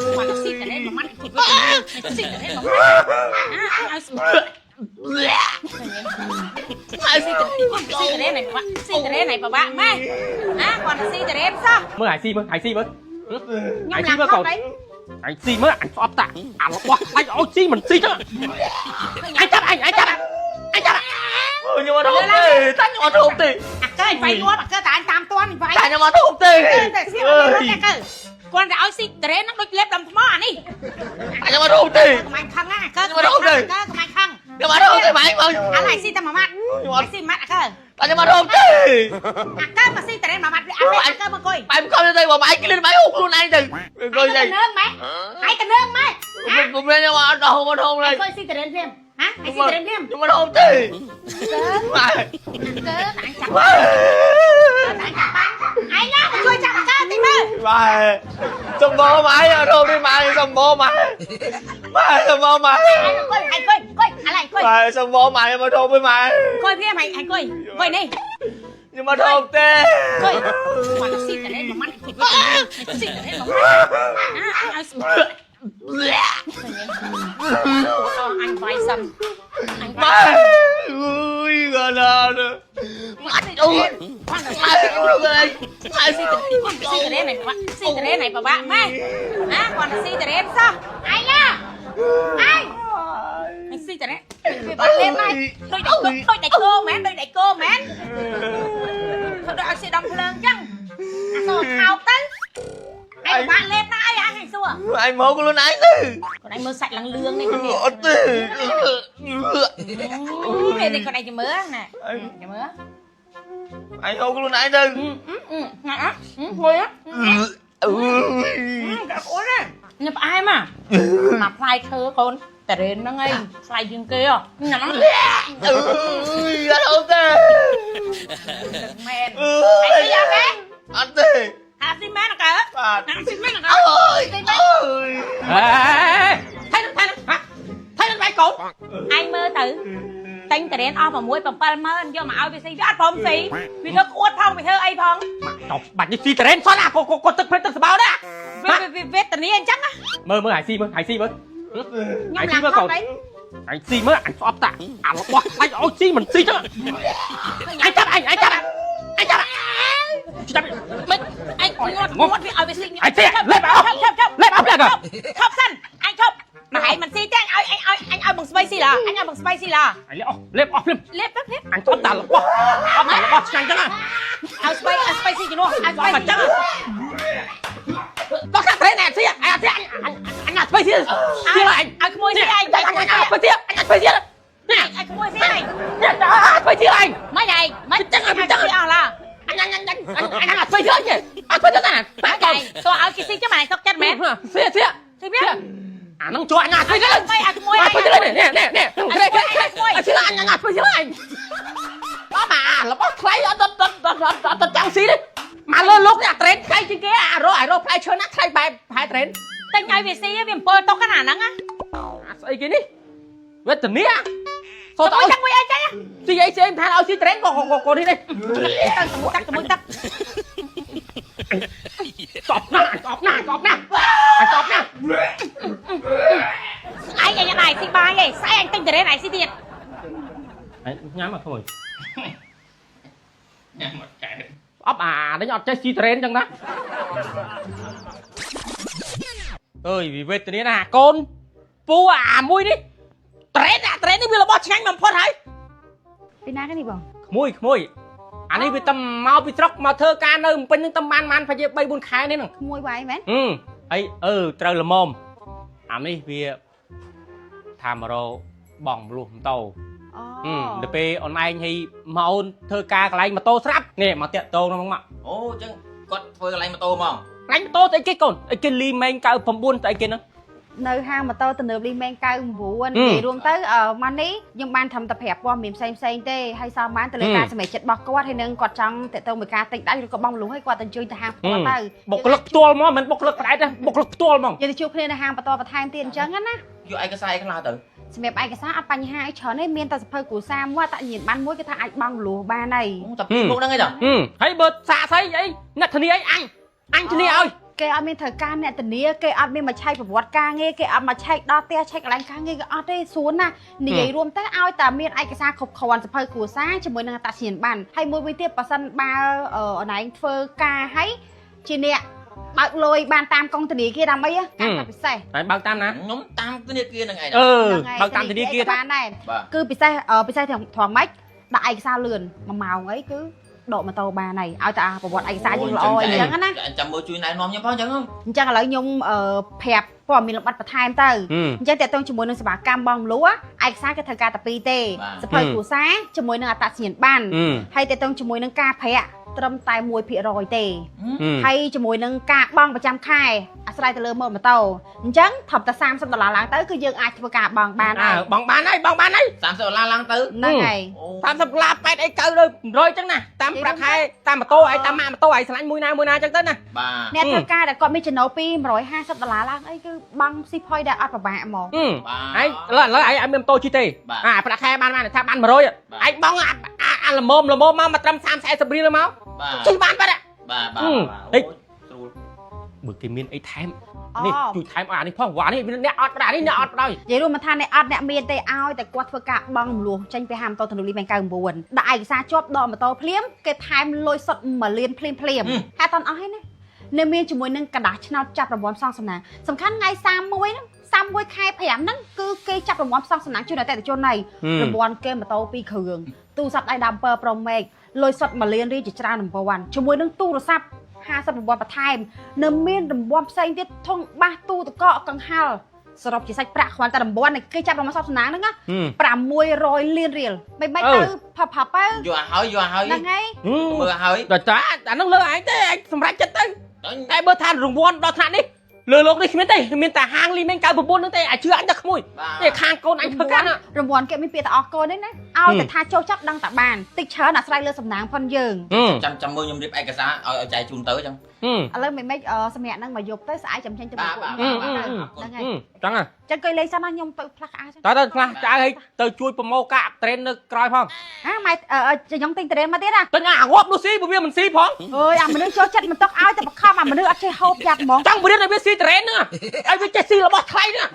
Mà nó xịt lên mà mắt thịt với nó xịt lên mà mắt ai xịt lên này xịt lên này bà bạn mày còn là xịt lên sao mới hải si mới hải si mới còn hải si mới anh xóa tạ anh quá anh ôi si mình si chứ anh chắc nhưng mà không tì tắt nhưng mà không tì cái anh phải luôn cái tại anh tam toan phải nhưng mà không tì con đã xịt lên nó đôi lép đầm mỏ đi nhưng mà không tì mày khăng á cơ nhưng mà không tì mày khăng nhưng mà không tì mày anh này xịt tao mà mắt anh xịt mắt cơ nhưng mà không tì cái mà xịt lên mà mắt anh cơ mà coi mày không lên đây mà mày cứ lên mày hút luôn anh đừng coi gì mày hãy cần nương mày cùng lên nhưng mà không lên coi xịt lên thêm hả anh xịt lên thêm nhưng mà không tì mày anh nhá mày chui chặt cơ tí mơ mày xong bố mày rồi đi mày xong bố mày xong bố mày anh coi anh lại coi mày xong bố mày mà thôi với mày coi phía mày anh coi đi nhưng mà không tê coi mà nó xịt lên mà mắt thịt với xịt lên mà mắt anh vai xăm anh vai ui gần rồi mắt ui xịt lên này bà bạn mày còn là xịt lên sao anh nhá anh xịt lên bạn lên này đôi đại cô mến thôi đợi xịt đâm lên chăng sao thao tấn anh bạn lên ai anh xua anh mơ con luôn anh đi còn anh mơ sạch lăng lương này con này đây con này chỉ mớ nè chỉ mớ anh hôn con luôn anh đi ngồi á đã cố đấy nhập ai mà fly thơ conแต่เรนนั่งไงใส่ยิงเกลียวหนังkhông têแมนไอ้ที่ยังไง anh têหาซิแมนอะกันหาซิแมนอะกัน ơi thấy nó bay cột anh mơ tử tinhแต่เรนออกมามุ้ยปั๊มปั๊มเดี๋ยวมาเอาไปสิพี่อัดพร้อมสิพี่เธออวดพองพี่เธอไอ้พองจบบัตรยี่สิแต่เรนซ้อนอ่ะกดตึกเพลตึกสบายนะเวทแต่นี้anh chắc á mơ hải si mới hải si làm không đấy anh si mới anh xóa tạ anh quá anh ôi si mình si chứ anh chắc anh ngonเอาไปสิanh si lên áp lên rồi ชอบสั้นanhชอบmà hãy mình si thế anhเอาbằng spicy là anhเอาbằng spicy là anh lên off lép anh xóa tạ là quá nhanh chứเอาspicy chứ luôn anh spicy chắc bác khác thế này si anh là spicy si là anh không mua si anh spicy nè anh không mua si này spicy anh mấy này mấy chắc là anh là spicy nhỉ anh spicy này mấy này tôiเอากี่si chứ mày sốc chết mẹ si biết nó cho anh ngạt spicy lên anh mua spicy lên nè anh xin anh ngạt spicy lên đó mà là bác lấy ở trang si đi mà lên lúc này trend khai chứ kia rồi phải chơi nát khai bài phải trend tên ai về si viêm bơ to cái nào nắng á xây cái đi về tình nia tôi chắc quay anh chắc si vậy em thay ao si trend còn đi đây tắt cọp nè anh cái này si ba vậy sai anh tinh từ đây này si tiền nhắm mà thôi ấp đấy nhọt chơi si trend chẳng đó ơi vì về tình nia nè con pu mui đi trend đi bây giờ bỏ nhanh mà phốt hayไปหน้ากันดีบ่ ขโมยอันนี้ไปตำเมาไปตรอกมาเธอการเออเป็นนึงตำมันไปจะใบบุญขายนี่นึง ขโมยไว้แม่น ไอเตรละมอมอันนี้เวียทำเราบ่องรวมโตเดี๋ยวไปออนไลน์ให้มาเอาเธอการอะไรมาโตซับเนี่ยมาเตะโตน้องมั้ง Ồ chứ con phơi cái mà tô mà อะไรมาโตแต่ไอ้ก่อนไอ้กินลีแมงเก่าผมบุญแต่ไอ้กินนะ នៅហាងម៉ូតូទំនើបលីមែង99និយាយរួមទៅម៉ាន់នេះខ្ញុំបានធ្វើតែប្រាប់ព័ត៌មានផ្សេងទេហើយសោះបានទៅលើការសម្រេចចិត្តរបស់គាត់ហើយនឹងគាត់ចង់តេតទៅមួយការទិញដៃឬក៏បងលុះឲ្យគាត់ទៅជួយទៅហាងផ្ទាល់ទៅបុគ្គលិកផ្ទាល់មកមិនបុគ្គលិកផ្ដាច់ទេបុគ្គលិកផ្ទាល់ហ្មង និយាយទៅជួបគ្នានៅហាងបន្តបន្ថែមទៀតអញ្ចឹងណា Vô ai cái sai cái nào tử សម្រាប់ឯកសារអត់បញ្ហាអីច្រើនទេមានតែសភៅគ្រួសារមួយតាញៀនបានមួយគឺថាអាចបងលុះបានហើយ Tập lúc đó nghe rồi ហើយបើសាក់ស្អីអីអ្នកធានាអីអញធានាឲ្យ គេអត់មានត្រូវការអ្នកធានាគេអត់មានមកឆែកប្រវត្តិការងារគេអត់មកឆែកដល់ផ្ទះឆែកកន្លែងការងារគេអត់ទេស្រួលណាស់និយាយរួមទៅឲ្យតែមានឯកសារគ្រប់គ្រាន់សភៅគ្រួសារជាមួយនឹងអត្តសញ្ញាណប័ណ្ណហើយមួយវិញទៀតប៉ះសិនបើអនឡាញធ្វើការឲ្យជាអ្នកបើកលុយបានតាមកងធនាគារដើម្បីការតែពិសេស ហើយបើកតាមណា ខ្ញុំតាមធនាគារនឹងឯង បើកតាមធនាគារ បានដែរ បាទ គឺពិសេសត្រង់ម៉េចដាក់ឯកសារលឿន1ម៉ោងអីគឺដកម៉ូតូបានហើយឲ្យតែប្រវត្តិឯកសារយើងល្អអញ្ចឹងណា ចាំមើលជួយណែនាំខ្ញុំផងអញ្ចឹង អញ្ចឹងឥឡូវខ្ញុំប្រាប់ព័ត៌មានលម្អិតបន្ថែមទៅអញ្ចឹងតើតើជាមួយនឹងសេវាកម្មបងមលួឯកសារគេត្រូវការតែ2ទេសភៅគ្រួសារជាមួយនឹងអត្តសញ្ញាណប័ណ្ណហើយតើតើជាមួយនឹងការប្រាក់ត្រឹមតែ1%ទេហើយជាមួយនឹងការបង់ប្រចាំខែអាស្រ័យទៅលើម៉ូតូអញ្ចឹងថប់តែ$30ឡើងទៅគឺយើងអាចធ្វើការបង់បានហើយ បងបានហើយបងបានហើយ $30ឡើងទៅ ហ្នឹងហើយ $30 8អី9លើ100អញ្ចឹងណាតាមប្រាក់ខែតាមម៉ូតូឯងតាមម៉ាកម៉ូតូឯងឆ្លាញ់មួយណាអញ្ចឹងទៅណា បាទ អ្នកធ្វើការដែលគាត់មានចំណូលពី$150ឡើងអីគឺបង់ស៊ីផុយដែលអត់ពិបាកហ្មង ហើយឥឡូវឯងអត់មានម៉ូតូជិះទេប្រាក់ខែបានថាបាន100ឯងបងអាល្មមមកមកត្រឹម30-40រៀលមក បាទ ជិះបានបាត់ បាទបាទ ស្រួលបើគេមានអីថែមនេះជួយថែមអានេះផងវ៉ានេះអ្នកអត់ប្រានេះអ្នកអត់ប្រាយ និយាយរួមមកថាអ្នកអត់អ្នកមានទេឲ្យតែគាត់ធ្វើការបង់រំលោះចេញពីហាមម៉ូតូធនលីបែង99ដាក់ឯកសារជាប់ដកម៉ូតូភ្លាមគេថែមលុយសុទ្ធ1លានភ្លាមហើយអត់អស់ហើយណានៅមានជាមួយនឹងกระดาษឆ្នោតចាប់រង្វាន់ផ្សងសំណាងសំខាន់ថ្ងៃ31ហ្នឹង31ខែ5ហ្នឹងគឺគេចាប់រង្វាន់ផ្សងសំណាងជូនអតិថិជនហើយរង្វាន់គេម៉ូតូ2គ្រឿងទូរស័ព្ទដៃ7 Pro Max លុយសុទ្ធ1លានរៀលជាច្រើនរង្វាន់ជាមួយនឹងទូរស័ព្ទ50រង្វាន់បន្ថែមនៅមានរង្វាន់ផ្សេងទៀតធុងបាសទូទឹកកកកង្ហាល់សរុបជាសាច់ប្រាក់គ្រាន់តែរង្វាន់គេចាប់រង្វាន់សពសំណាងហ្នឹងណា600លានរៀលមិនបាច់ទៅផាប់ទៅយកឲ្យហ្នឹងហើយ មើលឲ្យ ដល់ចាអាហ្នឹងលើឯងទេឯងសម្រេចចិត្តទៅតែបើថារង្វាន់ដល់ថ្នាក់នេះលើលោកនេះគ្មានទេមានតែហាងលីមែង99ហ្នឹងទេអាចជឿអញតែក្មួយទេខាងកូនអញធ្វើការរង្វាន់គេមានពាក្យតែអរគុណទេណាឲ្យតែថាចូលចិត្តដឹងតែបានតិចច្រើនអាស្រ័យលើសំណាងផងយើង ចាំមើលខ្ញុំរៀបឯកសារឲ្យចែកជូនទៅអញ្ចឹង ឥឡូវមិនសម្រាប់ហ្នឹងមកយប់ទៅស្អែកចាំចេញទៅមកហ្នឹងហើយ ចឹងហ៎ ចឹងគេលេងសិនណាខ្ញុំទៅផ្លាស់ក្អាចឹង តើផ្លាស់ចៅឲ្យទៅជួយប្រម៉ូកាត្រេននៅក្រោយផង ម៉ែខ្ញុំទិញត្រេនមកទៀតណា ទិញអាងាប់នោះស៊ីបើវាមិនស៊ីផង អើយអាមនុស្សចូលចិត្តមិនຕົកឲ្យតែបខំអាមនុស្សអត់ចេះហូបយ៉ាត់ហ្មង ចង់បរៀនឲ្យវាស៊ីត្រេនហ្នឹងឲ្យវាចេះស៊ីរបស់ថ្លៃហ្នឹង